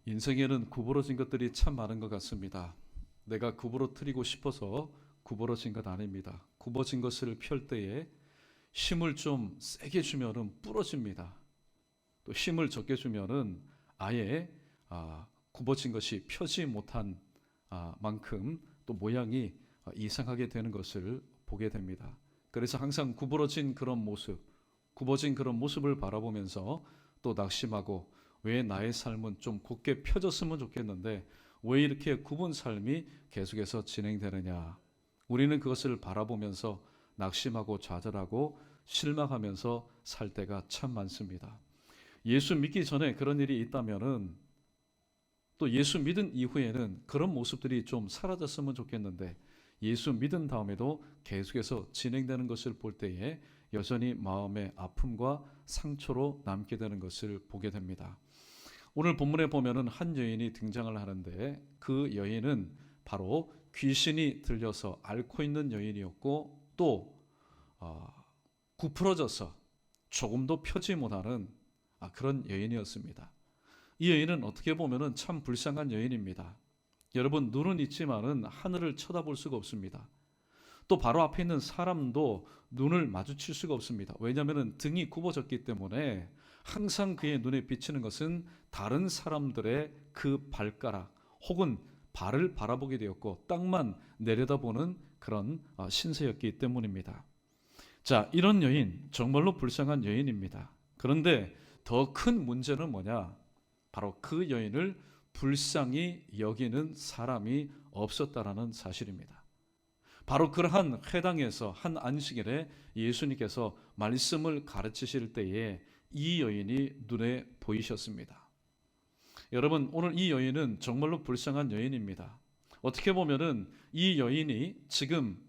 인생에는 구부러진 것들이 참 많은 것 같습니다. 내가 구부러뜨리고 싶어서 구부러진 것 아닙니다. 굽어진 것을 펼 때에 힘을 좀 세게 주면은 부러집니다. 또 힘을 적게 주면은 아예 굽어진 것이 펴지 못한 만큼 또 모양이 이상하게 되는 것을 보게 됩니다. 그래서 항상 구부러진 그런 모습, 굽어진 그런 모습을 바라보면서 또 낙심하고, 왜 나의 삶은 좀 곧게 펴졌으면 좋겠는데 왜 이렇게 굽은 삶이 계속해서 진행되느냐. 우리는 그것을 바라보면서 낙심하고 좌절하고 실망하면서 살 때가 참 많습니다. 예수 믿기 전에 그런 일이 있다면은 또 예수 믿은 이후에는 그런 모습들이 좀 사라졌으면 좋겠는데, 예수 믿은 다음에도 계속해서 진행되는 것을 볼 때에 여전히 마음의 아픔과 상처로 남게 되는 것을 보게 됩니다. 오늘 본문에 보면은 한 여인이 등장을 하는데, 그 여인은 바로 귀신이 들려서 앓고 있는 여인이었고, 또 구부러져서 조금도 펴지 못하는 그런 여인이었습니다. 이 여인은 어떻게 보면은 참 불쌍한 여인입니다. 여러분, 눈은 있지만은 하늘을 쳐다볼 수가 없습니다. 또 바로 앞에 있는 사람도 눈을 마주칠 수가 없습니다. 왜냐하면 등이 굽어졌기 때문에 항상 그의 눈에 비치는 것은 다른 사람들의 그 발가락 혹은 발을 바라보게 되었고, 땅만 내려다보는 그런 신세였기 때문입니다. 자, 이런 여인, 정말로 불쌍한 여인입니다. 그런데 더 큰 문제는 뭐냐? 바로 그 여인을 불쌍히 여기는 사람이 없었다라는 사실입니다. 바로 그러한 회당에서 한 안식일에 예수님께서 말씀을 가르치실 때에 이 여인이 눈에 보이셨습니다. 여러분, 오늘 이 여인은 정말로 불쌍한 여인입니다. 어떻게 보면은 이 여인이 지금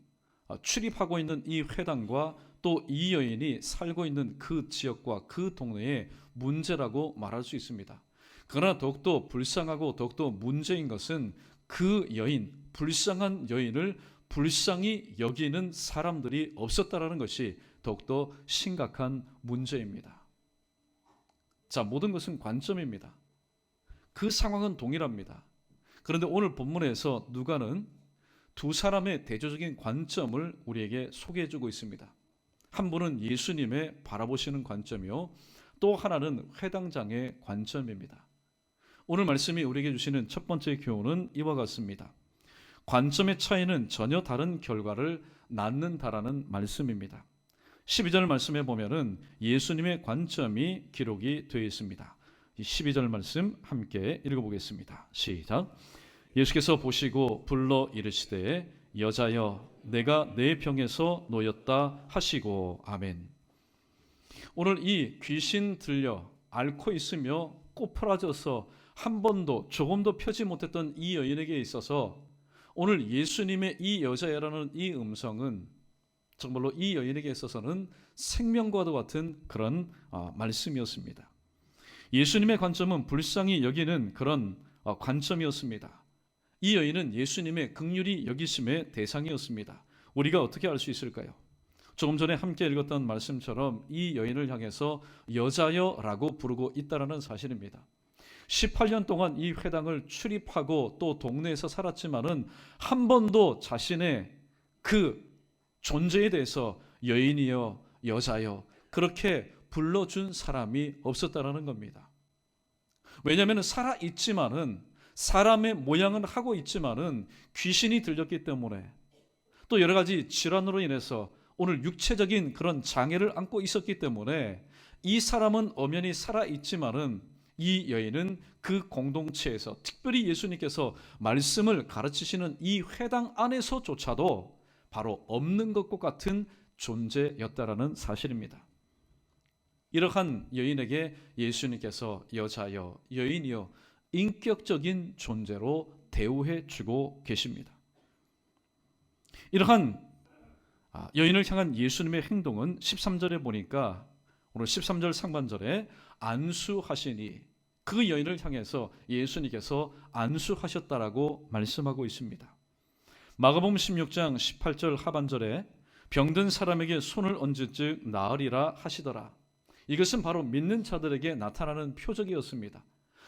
출입하고 있는 이 회당과 또 이 여인이 살고 있는 그 지역과 그 동네의 문제라고 말할 수 있습니다. 그러나 더욱더 불쌍하고 더욱더 문제인 것은 그 여인, 불쌍한 여인을 불쌍히 여기는 사람들이 없었다라는 것이 더욱더 심각한 문제입니다. 자, 모든 것은 관점입니다. 그 상황은 동일합니다. 그런데 오늘 본문에서 누가는 두 사람의 대조적인 관점을 우리에게 소개해주고 있습니다. 한 분은 예수님의 바라보시는 관점이요, 또 하나는 회당장의 관점입니다. 오늘 말씀이 우리에게 주시는 첫 번째 교훈은 이와 같습니다. 관점의 차이는 전혀 다른 결과를 낳는다라는 말씀입니다. 12절 말씀에 보면은 예수님의 관점이 기록이 되어 있습니다. 이 12절 말씀 함께 읽어보겠습니다. 시작. 예수께서 보시고 불러 이르시되 여자여 내가 내 병에서 놓였다 하시고. 아멘. 오늘 이 귀신 들려 앓고 있으며 꼬부라져서 한 번도 조금도 펴지 못했던 이 여인에게 있어서 오늘 예수님의 이 여자야라는 이 음성은 정말로 이 여인에게 있어서는 생명과도 같은 그런 말씀이었습니다. 예수님의 관점은 불쌍히 여기는 그런 관점이었습니다. 이 여인은 예수님의 긍휼히 여기심의 대상이었습니다. 우리가 어떻게 알 수 있을까요? 조금 전에 함께 읽었던 말씀처럼 이 여인을 향해서 여자여라고 부르고 있다는 사실입니다. 18년 동안 이 회당을 출입하고 또 동네에서 살았지만은 한 번도 자신의 그 존재에 대해서 여인이여 여자여 그렇게 불러준 사람이 없었다라는 겁니다. 왜냐하면 살아있지만은 사람의 모양은 하고 있지만은 귀신이 들렸기 때문에, 또 여러 가지 질환으로 인해서 오늘 육체적인 그런 장애를 안고 있었기 때문에 이 사람은 엄연히 살아있지만은 이 여인은 그 공동체에서, 특별히 예수님께서 말씀을 가르치시는 이 회당 안에서조차도 바로 없는 것과 같은 존재였다라는 사실입니다. 이러한 여인에게 예수님께서 여자여, 여인이여 인격적인 존재로 대우해 주고 계십니다. 이러한 여인을 향한 예수님의 행동은 13절에 보니까 오늘 13절 상반절에 안수하시니, 그 여인을 향해서 예수님께서 안수하셨다라고 말씀하고 있습니다. 마가복음 16장 18절 하반절에 병든 사람에게 손을 얹은즉 나으리라 하시더라. 이것은 바로 믿는 자들에게 나타나는 표적이었습니다.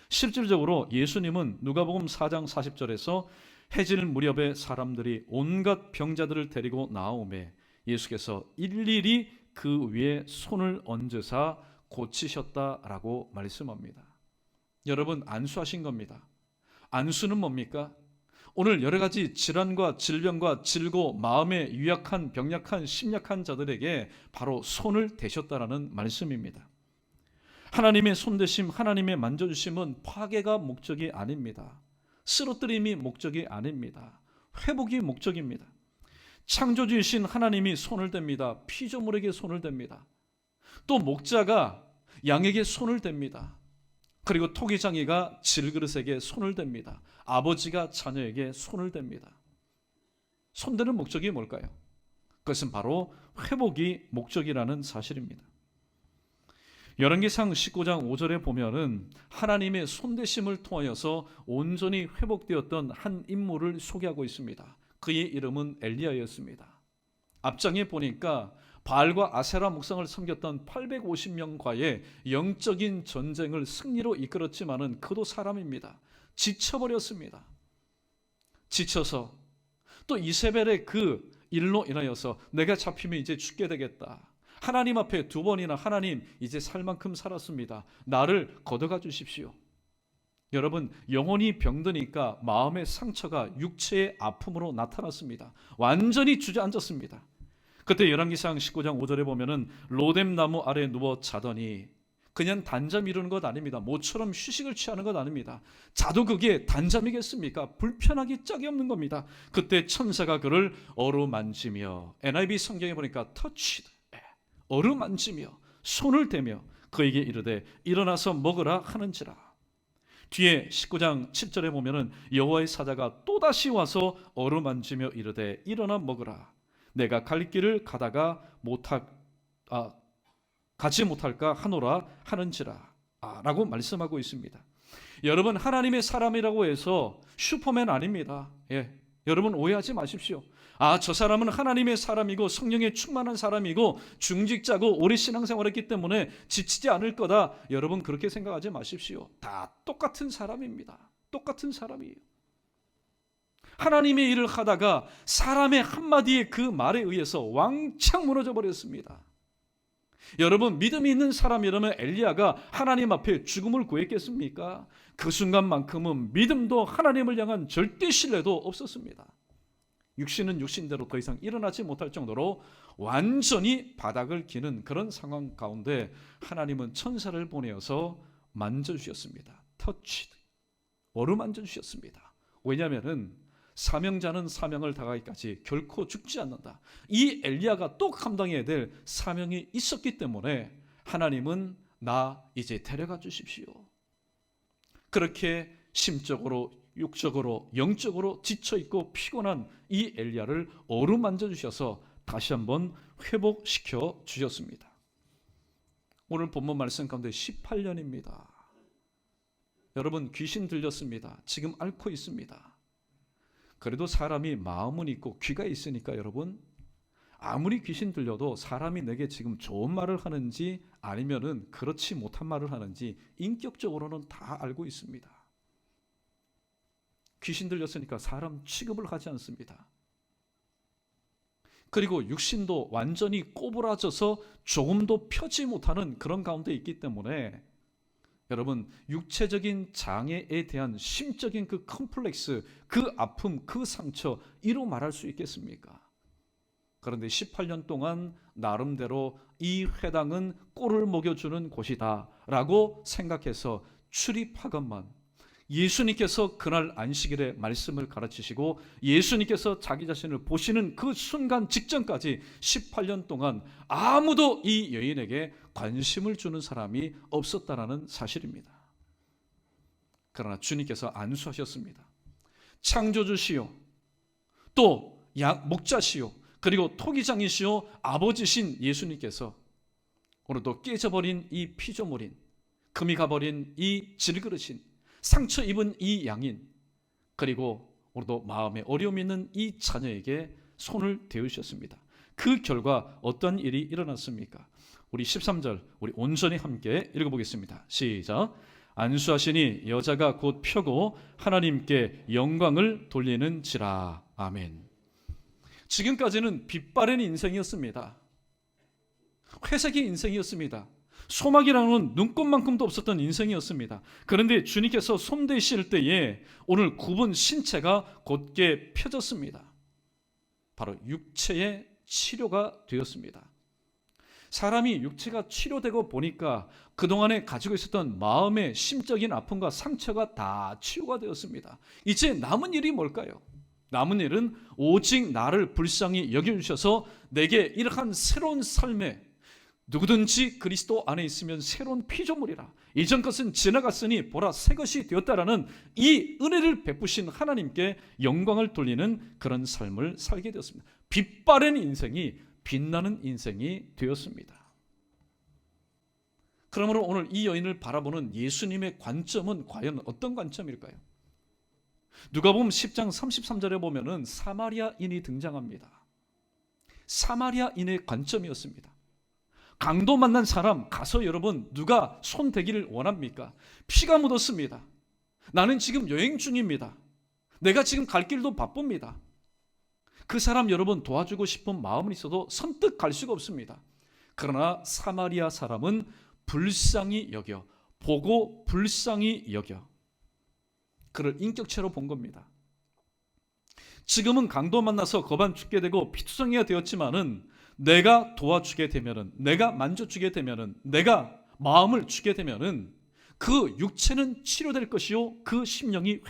실질적으로 예수님은 누가복음 4장 40절에서 해질 무렵에 사람들이 온갖 병자들을 데리고 나오매 예수께서 일일이 그 위에 손을 얹으사 고치셨다라고 말씀합니다. 여러분, 안수하신 겁니다. 안수는 뭡니까? 오늘 여러 가지 질환과 질병과 질고 마음에 유약한 병약한 심약한 자들에게 바로 손을 대셨다라는 말씀입니다. 하나님의 손대심, 하나님의 만져주심은 파괴가 목적이 아닙니다. 쓰러뜨림이 목적이 아닙니다. 회복이 목적입니다. 창조주이신 하나님이 손을 댑니다. 피조물에게 손을 댑니다. 또 목자가 양에게 손을 댑니다. 그리고 토기장이가 질그릇에게 손을 댑니다. 아버지가 자녀에게 손을 댑니다. 손대는 목적이 뭘까요? 그것은 바로 회복이 목적이라는 사실입니다. 열왕기상 19장 5절에 보면은 하나님의 손대심을 통하여서 온전히 회복되었던 한 인물을 소개하고 있습니다. 그의 이름은 엘리야였습니다. 앞장에 보니까 바알과 아세라 목상을 섬겼던 850명과의 영적인 전쟁을 승리로 이끌었지만은 그도 사람입니다. 지쳐버렸습니다. 지쳐서 또 이세벨의 그 일로 인하여서 내가 잡히면 이제 죽게 되겠다. 하나님 앞에 두 번이나 하나님 이제 살 만큼 살았습니다. 나를 걷어가 주십시오. 여러분, 영혼이 병드니까 마음의 상처가 육체의 아픔으로 나타났습니다. 완전히 주저앉았습니다. 그때 열왕기상 19장 5절에 보면은 로뎀 나무 아래 누워 자더니 그냥 단잠 이루는 것 아닙니다. 모처럼 휴식을 취하는 것 아닙니다. 자도 그게 단잠이겠습니까? 불편하기 짝이 없는 겁니다. 그때 천사가 그를 어루만지며, NIV 성경에 보니까 touched, 어루만지며 손을 대며 그에게 이르되 일어나서 먹으라 하는지라. 뒤에 19장 7절에 보면은 여호와의 사자가 또다시 와서 어루만지며 이르되 일어나 먹으라. 내가 갈 길을 가다가 가지 못할까 하노라 하는지라 라고 말씀하고 있습니다. 여러분, 하나님의 사람이라고 해서 슈퍼맨 아닙니다. 여러분 오해하지 마십시오. 저 사람은 하나님의 사람이고 성령에 충만한 사람이고 중직자고 오래 신앙생활했기 때문에 지치지 않을 거다. 여러분 그렇게 생각하지 마십시오. 다 똑같은 사람입니다. 똑같은 사람이에요. 하나님의 일을 하다가 사람의 한마디의 그 말에 의해서 왕창 무너져 버렸습니다. 여러분, 믿음이 있는 사람이라면 엘리야가 하나님 앞에 죽음을 구했겠습니까? 그 순간만큼은 믿음도 하나님을 향한 절대 신뢰도 없었습니다. 육신은 육신대로 더 이상 일어나지 못할 정도로 완전히 바닥을 기는 그런 상황 가운데 하나님은 천사를 보내어서 만져주셨습니다. 터치드, 어루만져주셨습니다. 왜냐하면 사명자는 사명을 다하기까지 결코 죽지 않는다. 이 엘리야가 또 감당해야 될 사명이 있었기 때문에 하나님은 나 이제 데려가 주십시오. 그렇게 심적으로 육적으로 영적으로 지쳐있고 피곤한 이 엘리야를 어루만져 주셔서 다시 한번 회복시켜 주셨습니다. 오늘 본문 말씀 가운데 18년입니다. 여러분, 귀신 들렸습니다. 지금 앓고 있습니다. 그래도 사람이 마음은 있고 귀가 있으니까 여러분, 아무리 귀신 들려도 사람이 내게 지금 좋은 말을 하는지 아니면은 그렇지 못한 말을 하는지 인격적으로는 다 알고 있습니다. 귀신 들렸으니까 사람 취급을 하지 않습니다. 그리고 육신도 완전히 꼬부라져서 조금도 펴지 못하는 그런 가운데 있기 때문에 여러분, 육체적인 장애에 대한 심적인 그 컴플렉스, 그 아픔, 그 상처 이로 말할 수 있겠습니까? 그런데 18년 동안 나름대로 이 회당은 꼴을 먹여주는 곳이다 라고 생각해서 출입하건만 예수님께서 그날 안식일에 말씀을 가르치시고 예수님께서 자기 자신을 보시는 그 순간 직전까지 18년 동안 아무도 이 여인에게 관심을 주는 사람이 없었다라는 사실입니다. 그러나 주님께서 안수하셨습니다. 창조주시요, 또 목자시요, 그리고 토기장이시요 아버지신 예수님께서 오늘도 깨져버린 이 피조물인, 금이 가버린 이 질그릇인, 상처 입은 이 양인, 그리고 오늘도 마음에 어려움이 있는 이 자녀에게 손을 대우셨습니다. 그 결과 어떤 일이 일어났습니까? 우리 13절 우리 온전히 함께 읽어보겠습니다. 시작. 안수하시니 여자가 곧 펴고 하나님께 영광을 돌리는지라. 아멘. 지금까지는 빛바랜 인생이었습니다. 회색의 인생이었습니다. 소막이라는 눈곱만큼도 없었던 인생이었습니다. 그런데 주님께서 손대실 때에 오늘 굽은 신체가 곧게 펴졌습니다. 바로 육체의 치료가 되었습니다. 사람이 육체가 치료되고 보니까 그동안에 가지고 있었던 마음의 심적인 아픔과 상처가 다 치유가 되었습니다. 이제 남은 일이 뭘까요? 남은 일은 오직 나를 불쌍히 여겨주셔서 내게 이러한 새로운 삶에 누구든지 그리스도 안에 있으면 새로운 피조물이라. 이전 것은 지나갔으니 보라 새 것이 되었다라는 이 은혜를 베푸신 하나님께 영광을 돌리는 그런 삶을 살게 되었습니다. 빛바랜 인생이 빛나는 인생이 되었습니다. 그러므로 오늘 이 여인을 바라보는 예수님의 관점은 과연 어떤 관점일까요? 누가복음 10장 33절에 보면은 사마리아인이 등장합니다. 사마리아인의 관점이었습니다. 강도 만난 사람 가서 여러분 누가 손 대기를 원합니까? 피가 묻었습니다. 나는 지금 여행 중입니다. 내가 지금 갈 길도 바쁩니다. 그 사람 여러분 도와주고 싶은 마음은 있어도 선뜻 갈 수가 없습니다. 그러나 사마리아 사람은 불쌍히 여겨, 보고 불쌍히 여겨 그를 인격체로 본 겁니다. 지금은 강도 만나서 거반 죽게 되고 피투성이가 되었지만은 내가 도와주게 되면은, 내가 만져주게 되면은, 내가 마음을 주게 되면은 그 육체는 치료될 것이요, 그 심령이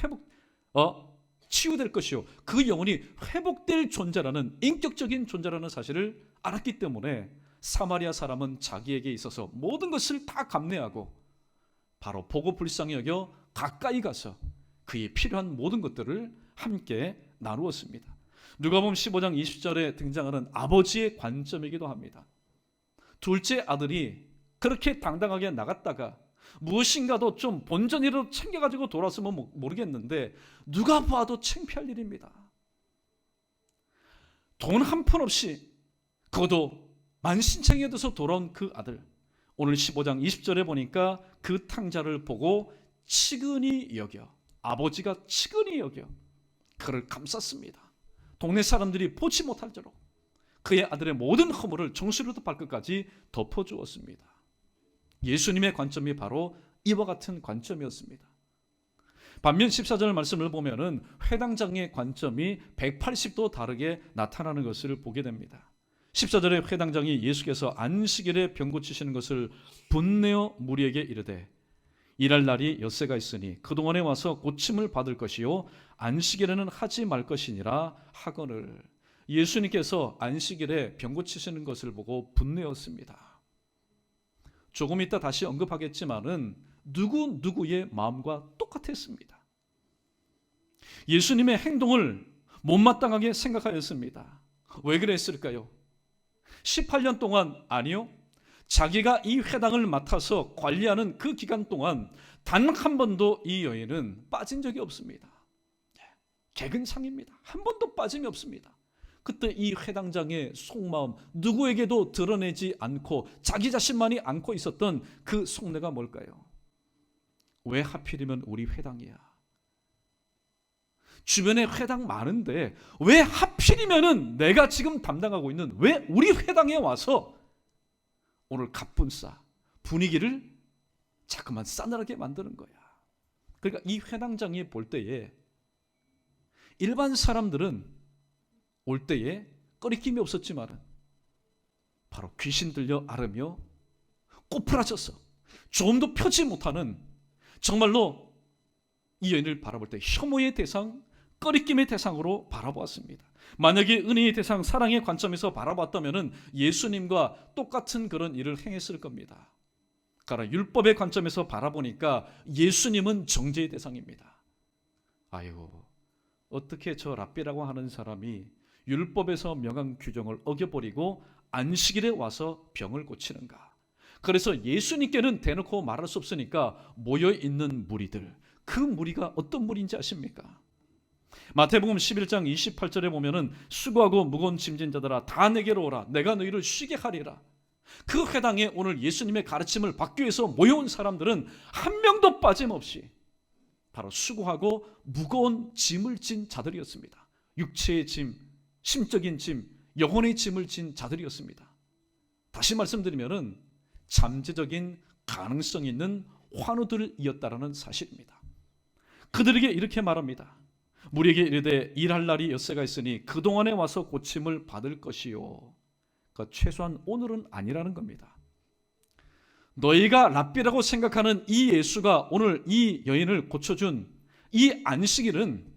치유될 것이요, 그 영혼이 회복될 존재라는, 인격적인 존재라는 사실을 알았기 때문에 사마리아 사람은 자기에게 있어서 모든 것을 다 감내하고 바로 보고 불쌍히 여겨 가까이 가서 그의 필요한 모든 것들을 함께 나누었습니다. 누가복음 15장 20절에 등장하는 아버지의 관점이기도 합니다. 둘째 아들이 그렇게 당당하게 나갔다가 무엇인가도 좀 본전이라도 챙겨가지고 돌아왔으면 모르겠는데 누가 봐도 창피할 일입니다. 돈 한 푼 없이 그것도 만신창이에 들어서 돌아온 그 아들, 오늘 15장 20절에 보니까 그 탕자를 보고 치근히 여겨, 아버지가 치근히 여겨 그를 감쌌습니다. 동네 사람들이 보지 못할 대로 그의 아들의 모든 허물을 정수리부터 발끝까지 덮어주었습니다. 예수님의 관점이 바로 이와 같은 관점이었습니다. 반면 14절 말씀을 보면은 회당장의 관점이 180도 다르게 나타나는 것을 보게 됩니다. 14절에 회당장이 예수께서 안식일에 병 고치시는 것을 분내어 무리에게 이르되 일할 날이 엿새가 있으니 그동안에 와서 고침을 받을 것이요 안식일에는 하지 말 것이니라 하거늘. 예수님께서 안식일에 병 고치시는 것을 보고 분내었습니다. 조금 이따 다시 언급하겠지만은 누구의 마음과 똑같았습니다. 예수님의 행동을 못마땅하게 생각하였습니다. 왜 그랬을까요? 18년 동안, 아니요, 자기가 이 회당을 맡아서 관리하는 그 기간 동안 단 한 번도 이 여인은 빠진 적이 없습니다. 개근상입니다. 한 번도 빠짐이 없습니다. 그때 이 회당장의 속마음, 누구에게도 드러내지 않고 자기 자신만이 안고 있었던 그 속내가 뭘까요? 왜 하필이면 우리 회당이야? 주변에 회당 많은데 왜 하필이면은 내가 지금 담당하고 있는, 왜 우리 회당에 와서 오늘 갑분싸 분위기를 자꾸만 싸늘하게 만드는 거야. 그러니까 이 회당장이 볼 때에 일반 사람들은 올 때에 꺼리낌이 없었지만은 바로 귀신 들려 앓으며 꼬꾸라져서 조금도 펴지 못하는, 정말로 이 여인을 바라볼 때 혐오의 대상, 꺼리낌의 대상으로 바라보았습니다. 만약에 은혜의 대상, 사랑의 관점에서 바라봤다면 예수님과 똑같은 그런 일을 행했을 겁니다. 그러나 율법의 관점에서 바라보니까 예수님은 정죄의 대상입니다. 아유, 어떻게 저 랍비라고 하는 사람이 율법에서 명한 규정을 어겨버리고 안식일에 와서 병을 고치는가? 그래서 예수님께는 대놓고 말할 수 없으니까 모여있는 무리들, 그 무리가 어떤 무리인지 아십니까? 마태복음 11장 28절에 보면은 수고하고 무거운 짐진 자들아 다 내게로 오라, 내가 너희를 쉬게 하리라. 그 회당에 오늘 예수님의 가르침을 받기 위해서 모여온 사람들은 한 명도 빠짐없이 바로 수고하고 무거운 짐을 진 자들이었습니다. 육체의 짐, 심적인 짐, 영혼의 짐을 진 자들이었습니다. 다시 말씀드리면은 잠재적인 가능성 있는 환우들이었다라는 사실입니다. 그들에게 이렇게 말합니다. 우리에게 이르되 일할 날이 엿새가 있으니 그동안에 와서 고침을 받을 것이요. 그러니까 최소한 오늘은 아니라는 겁니다. 너희가 랍비라고 생각하는 이 예수가 오늘 이 여인을 고쳐준 이 안식일은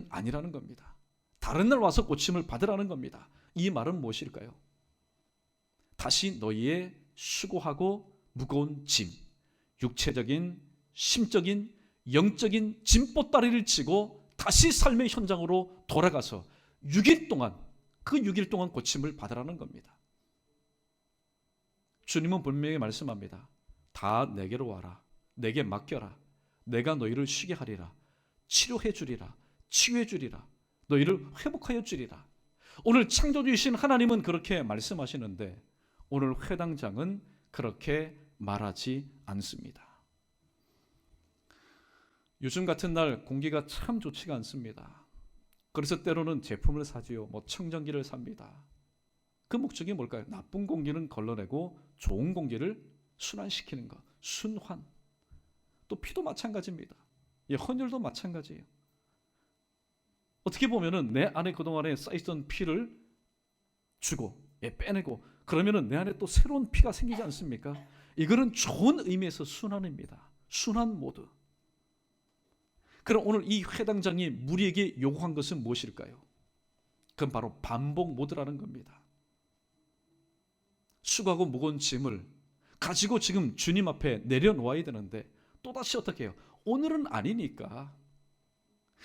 아니라는 겁니다. 다른 날 와서 고침을 받으라는 겁니다. 이 말은 무엇일까요? 다시 너희의 수고하고 무거운 짐, 육체적인, 심적인, 영적인 짐보따리를 지고 다시 삶의 현장으로 돌아가서 6일 동안, 그 6일 동안 고침을 받으라는 겁니다. 주님은 분명히 말씀합니다. 다 내게로 와라. 내게 맡겨라. 내가 너희를 쉬게 하리라. 치료해 주리라. 치유해 주리라. 너희를 회복하여 주리라. 오늘 창조주이신 하나님은 그렇게 말씀하시는데 오늘 회당장은 그렇게 말하지 않습니다. 요즘 같은 날 공기가 참 좋지가 않습니다. 그래서 때로는 제품을 사지요. 청정기를 삽니다. 그 목적이 뭘까요? 나쁜 공기는 걸러내고 좋은 공기를 순환시키는 것. 순환. 또 피도 마찬가지입니다. 헌혈도 마찬가지예요. 어떻게 보면은 내 안에 그동안에 쌓였던 피를 주고 빼내고 그러면은 내 안에 또 새로운 피가 생기지 않습니까? 이거는 좋은 의미에서 순환입니다. 순환 모드. 그럼 오늘 이 회당장이 우리에게 요구한 것은 무엇일까요? 그건 바로 반복 모드라는 겁니다. 수고하고 무거운 짐을 가지고 지금 주님 앞에 내려놓아야 되는데 또다시 어떻게 해요? 오늘은 아니니까.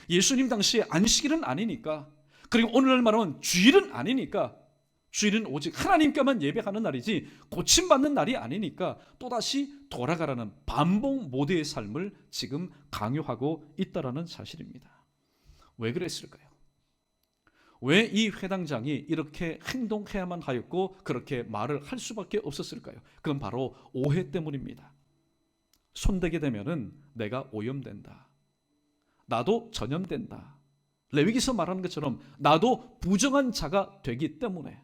예수님 당시에 안식일은 아니니까. 그리고 오늘날 말하면 주일은 아니니까. 주일은 오직 하나님께만 예배하는 날이지 고침받는 날이 아니니까 또다시 돌아가라는 반복 모드의 삶을 지금 강요하고 있다라는 사실입니다. 왜 그랬을까요? 왜 이 회당장이 이렇게 행동해야만 하였고 그렇게 말을 할 수밖에 없었을까요? 그건 바로 오해 때문입니다. 손대게 되면은 내가 오염된다. 나도 전염된다. 레위기서 말하는 것처럼 나도 부정한 자가 되기 때문에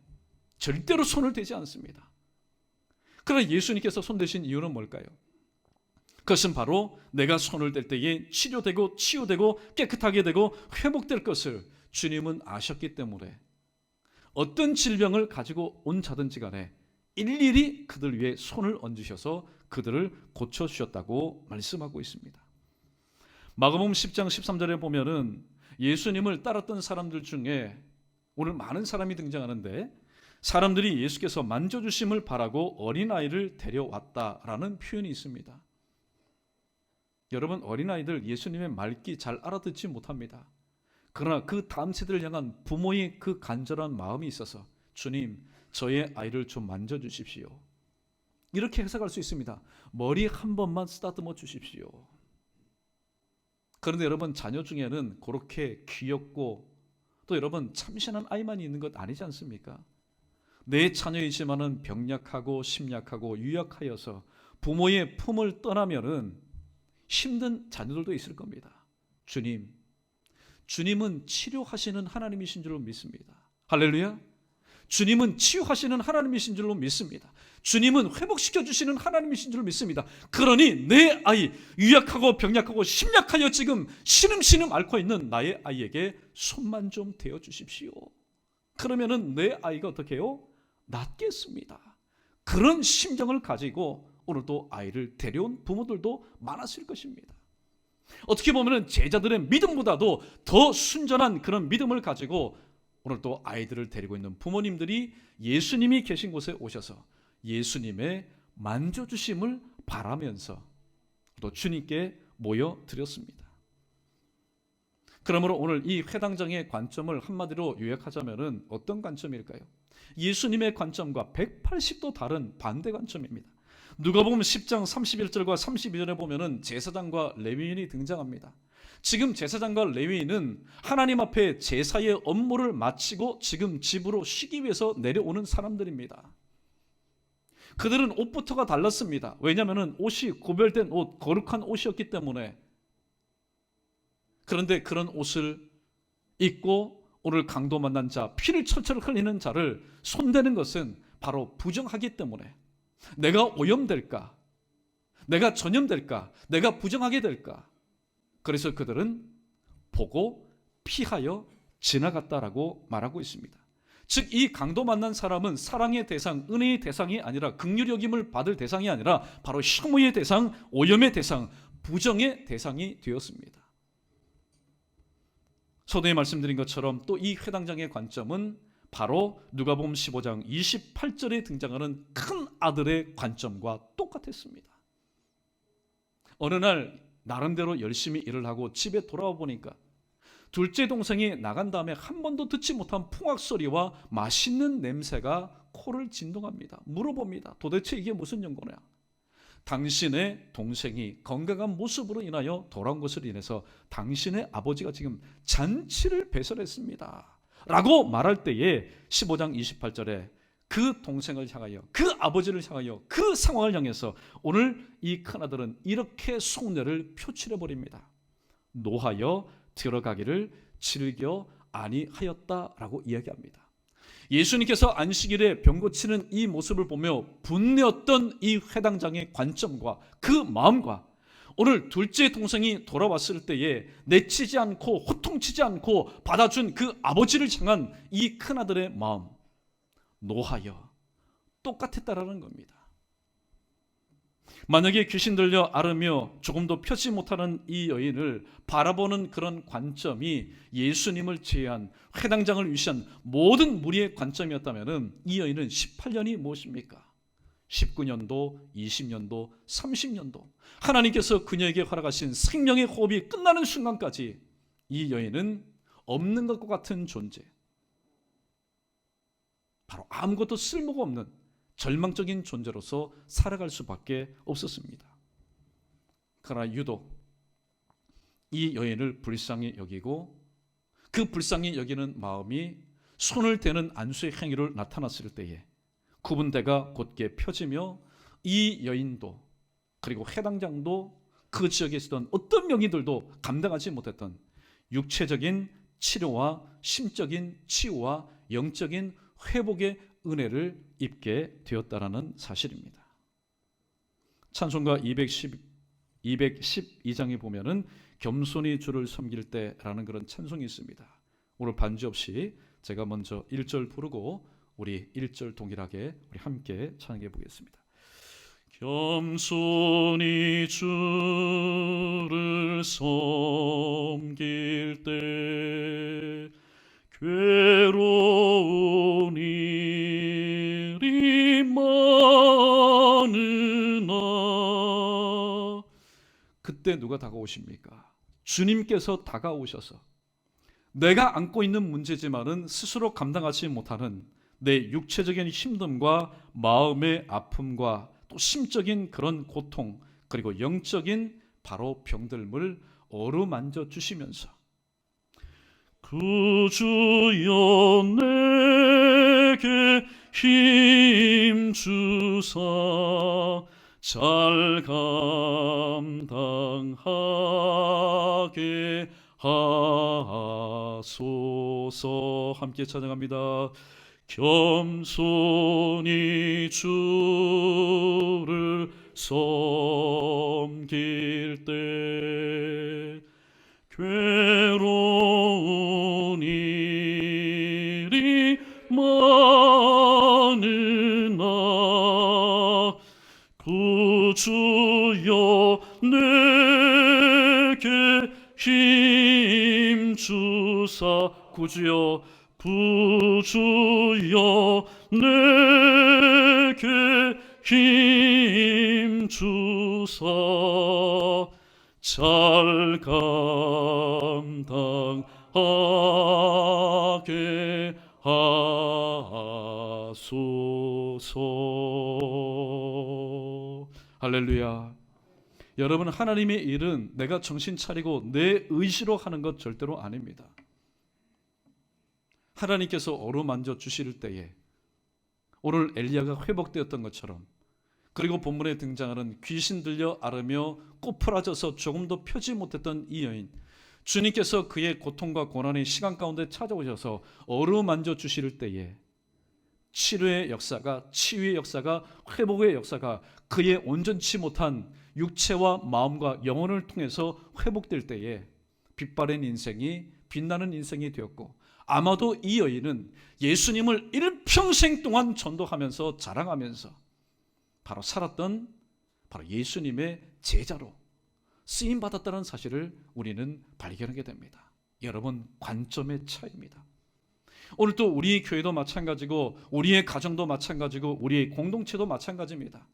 절대로 손을 대지 않습니다. 그러나 예수님께서 손 대신 이유는 뭘까요? 그것은 바로 내가 손을 댈 때에 치료되고 치유되고 깨끗하게 되고 회복될 것을 주님은 아셨기 때문에 어떤 질병을 가지고 온 자든지 간에 일일이 그들 위에 손을 얹으셔서 그들을 고쳐주셨다고 말씀하고 있습니다. 마가복음 10장 13절에 보면은 예수님을 따랐던 사람들 중에 오늘 많은 사람이 등장하는데 사람들이 예수께서 만져주심을 바라고 어린아이를 데려왔다라는 표현이 있습니다. 여러분, 어린아이들 예수님의 말귀 잘 알아듣지 못합니다. 그러나 그 다음 세대를 향한 부모의 그 간절한 마음이 있어서 주님, 저의 아이를 좀 만져주십시오. 이렇게 해석할 수 있습니다. 머리 한 번만 쓰다듬어 주십시오. 그런데 여러분, 자녀 중에는 그렇게 귀엽고 또 여러분 참신한 아이만 있는 것 아니지 않습니까? 내 자녀이지만은 병약하고 심약하고 유약하여서 부모의 품을 떠나면은 힘든 자녀들도 있을 겁니다. 주님은 치료하시는 하나님이신 줄로 믿습니다. 할렐루야. 주님은 치유하시는 하나님이신 줄로 믿습니다. 주님은 회복시켜 주시는 하나님이신 줄로 믿습니다. 그러니 내 아이, 유약하고 병약하고 심약하여 지금 신음신음 앓고 있는 나의 아이에게 손만 좀 대어 주십시오. 그러면은 내 아이가 어떻게 해요? 낫겠습니다. 그런 심정을 가지고 오늘도 아이를 데려온 부모들도 많았을 것입니다. 어떻게 보면 제자들의 믿음보다도 더 순전한 그런 믿음을 가지고 오늘도 아이들을 데리고 있는 부모님들이 예수님이 계신 곳에 오셔서 예수님의 만져주심을 바라면서 또 주님께 모여드렸습니다. 그러므로 오늘 이 회당장의 관점을 한마디로 요약하자면 어떤 관점일까요? 예수님의 관점과 180도 다른 반대 관점입니다. 누가복음 10장 31절과 32절에 보면은 제사장과 레위인이 등장합니다. 지금 제사장과 레위인은 하나님 앞에 제사의 업무를 마치고 지금 집으로 쉬기 위해서 내려오는 사람들입니다. 그들은 옷부터가 달랐습니다. 왜냐하면 옷이 구별된 옷, 거룩한 옷이었기 때문에. 그런데 그런 옷을 입고 오늘 강도 만난 자, 피를 철철 흘리는 자를 손대는 것은 바로 부정하기 때문에 내가 오염될까? 내가 전염될까? 내가 부정하게 될까? 그래서 그들은 보고 피하여 지나갔다라고 말하고 있습니다. 즉, 이 강도 만난 사람은 사랑의 대상, 은혜의 대상이 아니라 긍휼히 여김을 받을 대상이 아니라 바로 혐오의 대상, 오염의 대상, 부정의 대상이 되었습니다. 서두에 말씀드린 것처럼 또 이 회당장의 관점은 바로 누가복음 15장 28절에 등장하는 큰 아들의 관점과 똑같았습니다. 어느 날 나름대로 열심히 일을 하고 집에 돌아와 보니까 둘째 동생이 나간 다음에 한 번도 듣지 못한 풍악 소리와 맛있는 냄새가 코를 진동합니다. 물어봅니다. 도대체 이게 무슨 연고냐? 당신의 동생이 건강한 모습으로 인하여 돌아온 것을 인해서 당신의 아버지가 지금 잔치를 배설했습니다 라고 말할 때에 15장 28절에 그 동생을 향하여, 그 아버지를 향하여, 그 상황을 향해서 오늘 이 큰아들은 이렇게 속내를 표출해버립니다. 노하여 들어가기를 즐겨 아니하였다라고 이야기합니다. 예수님께서 안식일에 병 고치는 이 모습을 보며 분내었던 이 회당장의 관점과 그 마음과 오늘 둘째 동생이 돌아왔을 때에 내치지 않고 호통치지 않고 받아준 그 아버지를 향한 이 큰아들의 마음, 노하여 똑같았다라는 겁니다. 만약에 귀신 들려 앓으며 조금도 펴지 못하는 이 여인을 바라보는 그런 관점이 예수님을 제외한 회당장을 위시한 모든 무리의 관점이었다면 이 여인은 18년이 무엇입니까? 19년도, 20년도, 30년도 하나님께서 그녀에게 허락하신 생명의 호흡이 끝나는 순간까지 이 여인은 없는 것과 같은 존재, 바로 아무것도 쓸모가 없는 절망적인 존재로서 살아갈 수밖에 없었습니다. 그러나 유독 이 여인을 불쌍히 여기고 그 불쌍히 여기는 마음이 손을 대는 안수의 행위를 나타났을 때에 구분대가 곧게 펴지며 이 여인도 그리고 해당장도 그 지역에 있었던 어떤 명의들도 감당하지 못했던 육체적인 치료와 심적인 치유와 영적인 회복의 은혜를 입게 되었다라는 사실입니다. 찬송가 212장에 보면은 겸손히 주를 섬길 때라는 그런 찬송이 있습니다. 오늘 반주 없이 제가 먼저 1절 부르고 우리 1절 동일하게 우리 함께 찬양해 보겠습니다. 겸손히 주를 섬길 때 괴로운 일이 많으나 그때 누가 다가오십니까? 주님께서 다가오셔서 내가 안고 있는 문제지만은 스스로 감당하지 못하는 내 육체적인 힘듦과 마음의 아픔과 또 심적인 그런 고통 그리고 영적인 바로 병들물 어루만져 주시면서 구주여 내게 힘 주사 잘 감당하게 하소서. 함께 찬양합니다. 겸손히 주를 섬길 때 괴로운 일이 많으나 구주여 내게 힘 주사 구주여 내게 힘 주사 잘 감당하게 하소서. 할렐루야. 여러분, 하나님의 일은 내가 정신 차리고 내 의지로 하는 것 절대로 아닙니다. 하나님께서 어루만져 주실 때에 오늘 엘리야가 회복되었던 것처럼, 그리고 본문에 등장하는 귀신 들려 앓으며 꼬부라져서 조금도 펴지 못했던 이 여인, 주님께서 그의 고통과 고난의 시간 가운데 찾아오셔서 어루만져 주실 때에 치료의 역사가, 치유의 역사가, 회복의 역사가 그의 온전치 못한 육체와 마음과 영혼을 통해서 회복될 때에 빛바랜 인생이, 빛나는 인생이 되었고, 아마도 이 여인은 예수님을 일평생 동안 전도하면서 자랑하면서 바로 살았던 바로 예수님의 제자로 쓰임받았다는 사실을 우리는 발견하게 됩니다. 여러분, 관점의 차이입니다. 오늘도 우리 교회도 마찬가지고, 우리의 가정도 마찬가지고, 우리의 공동체도 마찬가지입니다.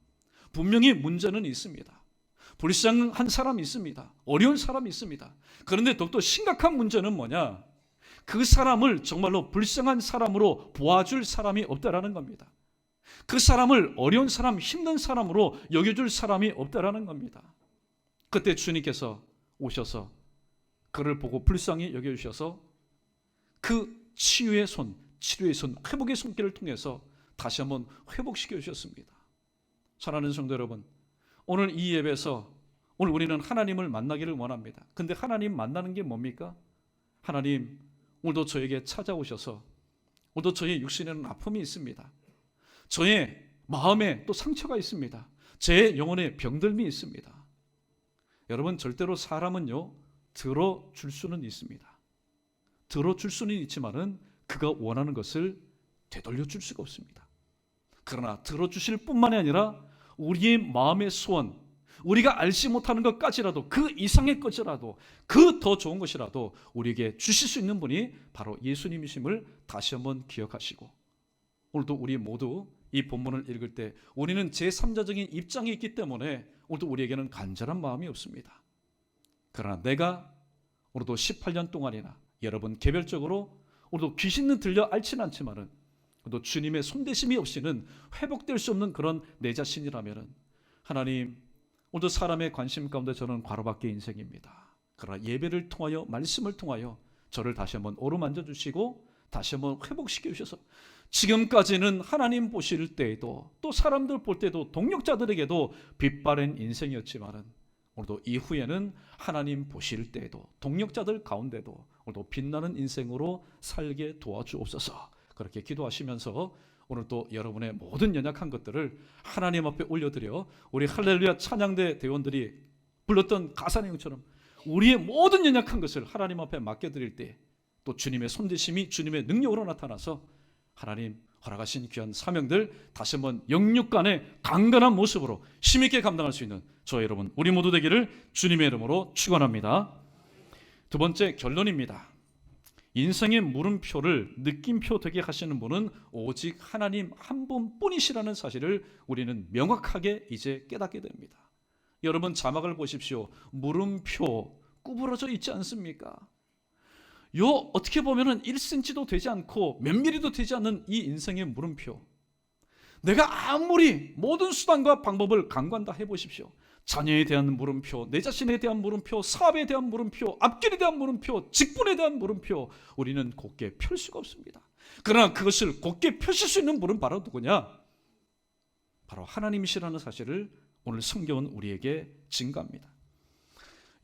분명히 문제는 있습니다. 불쌍한 사람이 있습니다. 어려운 사람이 있습니다. 그런데 더욱더 심각한 문제는 뭐냐? 그 사람을 정말로 불쌍한 사람으로 보아줄 사람이 없다라는 겁니다. 그 사람을 어려운 사람, 힘든 사람으로 여겨줄 사람이 없다라는 겁니다. 그때 주님께서 오셔서 그를 보고 불쌍히 여겨주셔서 그 치유의 손, 치료의 손, 회복의 손길을 통해서 다시 한번 회복시켜 주셨습니다. 사랑하는 성도 여러분, 오늘 이 예배에서 오늘 우리는 하나님을 만나기를 원합니다. 근데 하나님 만나는 게 뭡니까? 하나님, 오늘도 저에게 찾아오셔서, 오늘도 저의 육신에는 아픔이 있습니다. 저의 마음에 또 상처가 있습니다. 제 영혼에 병들미 있습니다. 여러분, 절대로 사람은요, 들어줄 수는 있습니다. 들어줄 수는 있지만은 그가 원하는 것을 되돌려 줄 수가 없습니다. 그러나 들어주실 뿐만이 아니라 우리의 마음의 소원, 우리가 알지 못하는 것까지라도, 그 이상의 것이라도, 그 더 좋은 것이라도 우리에게 주실 수 있는 분이 바로 예수님이심을 다시 한번 기억하시고, 오늘도 우리 모두 이 본문을 읽을 때 우리는 제3자적인 입장이 있기 때문에 오늘도 우리에게는 간절한 마음이 없습니다. 그러나 내가 오늘도 18년 동안이나 여러분 개별적으로 오늘도 귀신은 들려 앓지는 않지만은 또 주님의 손대심이 없이는 회복될 수 없는 그런 내 자신이라면은, 하나님, 오늘도 사람의 관심 가운데 저는 과로밖에 인생입니다. 그러나 예배를 통하여, 말씀을 통하여 저를 다시 한번 어루만져 주시고 다시 한번 회복시켜 주셔서, 지금까지는 하나님 보실 때에도 또 사람들 볼 때도 동력자들에게도 빛바랜 인생이었지만은 오늘도 이후에는 하나님 보실 때에도 동력자들 가운데도 오늘도 빛나는 인생으로 살게 도와주옵소서. 그렇게 기도하시면서 오늘 또 여러분의 모든 연약한 것들을 하나님 앞에 올려드려 우리 할렐루야 찬양대 대원들이 불렀던 가사 내용처럼 우리의 모든 연약한 것을 하나님 앞에 맡겨드릴 때 또 주님의 손대심이 주님의 능력으로 나타나서 하나님 허락하신 귀한 사명들 다시 한번 영육간의 강건한 모습으로 힘있게 감당할 수 있는 저 여러분 우리 모두 되기를 주님의 이름으로 축원합니다. 두 번째 결론입니다. 인생의 물음표를 느낌표 되게 하시는 분은 오직 하나님 한 분뿐이시라는 사실을 우리는 명확하게 이제 깨닫게 됩니다. 여러분 자막을 보십시오. 물음표 구부러져 있지 않습니까? 요 어떻게 보면은 1cm도 되지 않고 몇 미리도 되지 않는 이 인생의 물음표, 내가 아무리 모든 수단과 방법을 강구한다 해보십시오. 자녀에 대한 물음표, 내 자신에 대한 물음표, 사업에 대한 물음표, 앞길에 대한 물음표, 직분에 대한 물음표, 우리는 곧게 펼 수가 없습니다. 그러나 그것을 곧게 펴실 수 있는 분은 바로 누구냐? 바로 하나님이시라는 사실을 오늘 성경은 우리에게 증가합니다.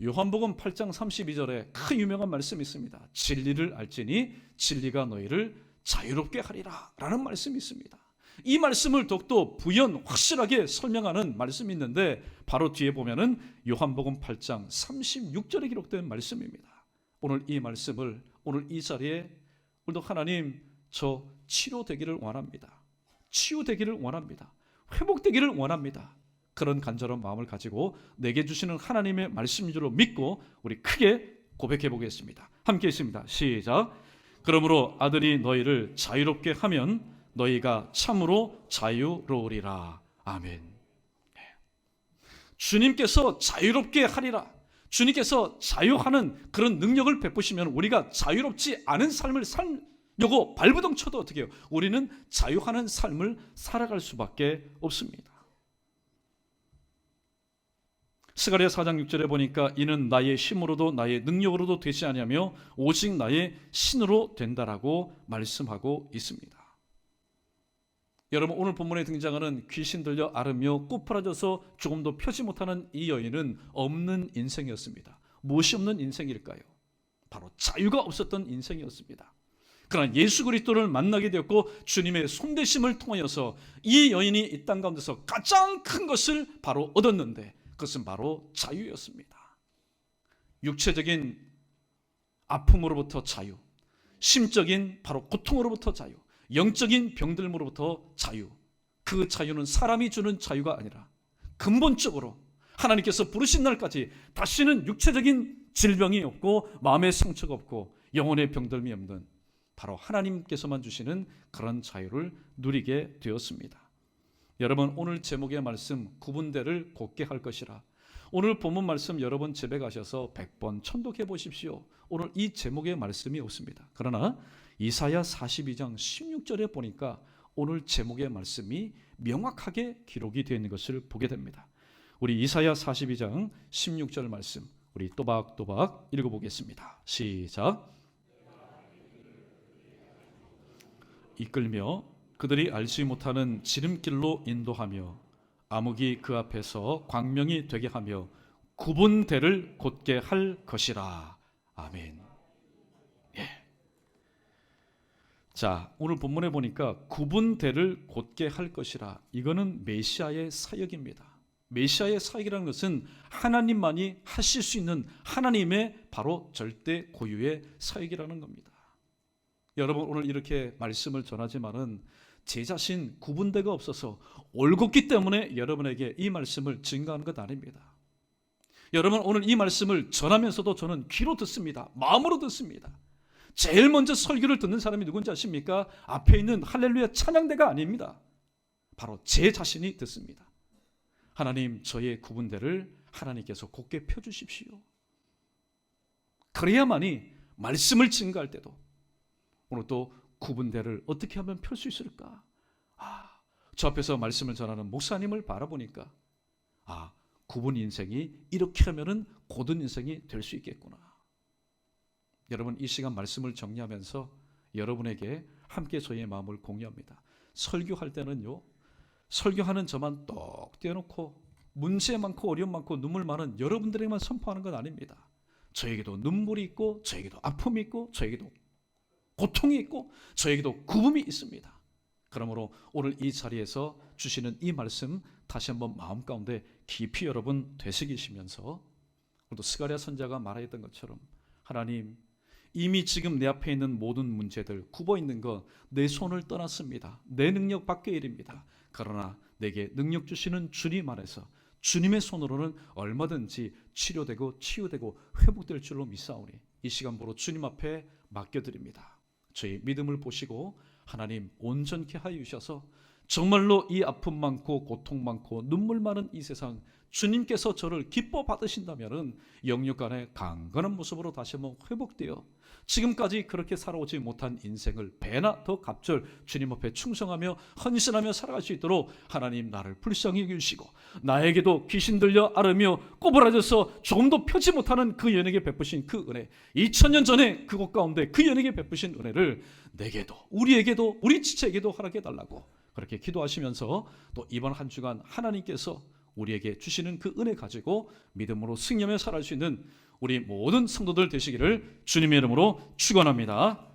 요한복음 8장 32절에 큰 유명한 말씀이 있습니다. 진리를 알지니 진리가 너희를 자유롭게 하리라 라는 말씀이 있습니다. 이 말씀을 더욱더 부연 확실하게 설명하는 말씀이 있는데 바로 뒤에 보면은 요한복음 8장 36절에 기록된 말씀입니다. 오늘 이 말씀을 오늘 이 자리에 오늘도 하나님 저 치료되기를 원합니다. 치유되기를 원합니다. 회복되기를 원합니다. 그런 간절한 마음을 가지고 내게 주시는 하나님의 말씀인 줄로 믿고 우리 크게 고백해 보겠습니다. 함께 있습니다. 시작. 그러므로 아들이 너희를 자유롭게 하면 너희가 참으로 자유로우리라. 아멘. 주님께서 자유롭게 하리라. 주님께서 자유하는 그런 능력을 베푸시면 우리가 자유롭지 않은 삶을 살려고 발버둥 쳐도 어떻게 해요? 우리는 자유하는 삶을 살아갈 수밖에 없습니다. 스가랴 4장 6절에 보니까 이는 나의 힘으로도 나의 능력으로도 되지 아니하며 오직 나의 신으로 된다라고 말씀하고 있습니다. 여러분, 오늘 본문에 등장하는 귀신 들려 앓으며 꼬부라져서 조금도 펴지 못하는 이 여인은 없는 인생이었습니다. 무엇이 없는 인생일까요? 바로 자유가 없었던 인생이었습니다. 그러나 예수 그리스도를 만나게 되었고 주님의 손대심을 통하여서 이 여인이 이 땅 가운데서 가장 큰 것을 바로 얻었는데 그것은 바로 자유였습니다. 육체적인 아픔으로부터 자유, 심적인 바로 고통으로부터 자유, 영적인 병들므로부터 자유. 그 자유는 사람이 주는 자유가 아니라 근본적으로 하나님께서 부르신 날까지 다시는 육체적인 질병이 없고 마음의 상처가 없고 영혼의 병들음이 없는 바로 하나님께서만 주시는 그런 자유를 누리게 되었습니다. 여러분, 오늘 제목의 말씀 구분대를 곧게 할 것이라. 오늘 본문 말씀 여러분 집에 가셔서 100번 천독해 보십시오. 오늘 이 제목의 말씀이 없습니다. 그러나 이사야 42장 16절에 보니까 오늘 제목의 말씀이 명확하게 기록이 되어 있는 것을 보게 됩니다. 우리 이사야 42장 16절 말씀 우리 또박또박 읽어보겠습니다. 시작. 이끌며 그들이 알지 못하는 지름길로 인도하며 암흑이 그 앞에서 광명이 되게 하며 구분대를 곧게 할 것이라. 아멘. 예. 자, 오늘 본문에 보니까 구분대를 곧게 할 것이라. 이거는 메시아의 사역입니다. 메시아의 사역이라는 것은 하나님만이 하실 수 있는 하나님의 바로 절대 고유의 사역이라는 겁니다. 여러분, 오늘 이렇게 말씀을 전하지만은 제 자신 구분대가 없어서 올곧기 때문에 여러분에게 이 말씀을 증거하는 것 아닙니다. 여러분, 오늘 이 말씀을 전하면서도 저는 귀로 듣습니다. 마음으로 듣습니다. 제일 먼저 설교를 듣는 사람이 누군지 아십니까? 앞에 있는 할렐루야 찬양대가 아닙니다. 바로 제 자신이 듣습니다. 하나님, 저의 구분대를 하나님께서 곧게 펴주십시오. 그래야만이 말씀을 증거할 때도 오늘 또 구분대를 어떻게 하면 펼 수 있을까? 저 앞에서 말씀을 전하는 목사님을 바라보니까 구분 인생이 이렇게 하면은 고든 인생이 될 수 있겠구나. 여러분, 이 시간 말씀을 정리하면서 여러분에게 함께 저의 마음을 공유합니다. 설교할 때는요, 설교하는 저만 똑 떼어놓고 문제 많고 어려움 많고 눈물 많은 여러분들에게만 선포하는 건 아닙니다. 저에게도 눈물이 있고 저에게도 아픔이 있고 저에게도 고통이 있고 저에게도 구분이 있습니다. 그러므로 오늘 이 자리에서 주시는 이 말씀 다시 한번 마음 가운데 깊이 여러분 되새기시면서 오늘도 스가랴 선지자가 말했던 것처럼 하나님, 이미 지금 내 앞에 있는 모든 문제들 굽어 있는 거 내 손을 떠났습니다. 내 능력 밖의 일입니다. 그러나 내게 능력 주시는 주님 안에서 주님의 손으로는 얼마든지 치료되고 치유되고 회복될 줄로 믿사오니 이 시간부로 주님 앞에 맡겨드립니다. 저희 믿음을 보시고 하나님 온전케 하여 주셔서 정말로 이 아픔 많고 고통 많고 눈물 많은 이 세상 주님께서 저를 기뻐 받으신다면 영육 안에 강건한 모습으로 다시 한번 회복되어 지금까지 그렇게 살아오지 못한 인생을 배나 더 갑절 주님 앞에 충성하며 헌신하며 살아갈 수 있도록 하나님 나를 불쌍히 여기시고 나에게도 귀신 들려 앓으며 꼬부라져서 조금도 펴지 못하는 그 연예계 베푸신 그 은혜, 2000년 전에 그곳 가운데 그 연예계 베푸신 은혜를 내게도 우리에게도 우리 지체에게도 허락해 달라고 그렇게 기도하시면서 또 이번 한 주간 하나님께서 우리에게 주시는 그 은혜 가지고 믿음으로 승리하며 살아갈 수 있는 우리 모든 성도들 되시기를 주님의 이름으로 축원합니다.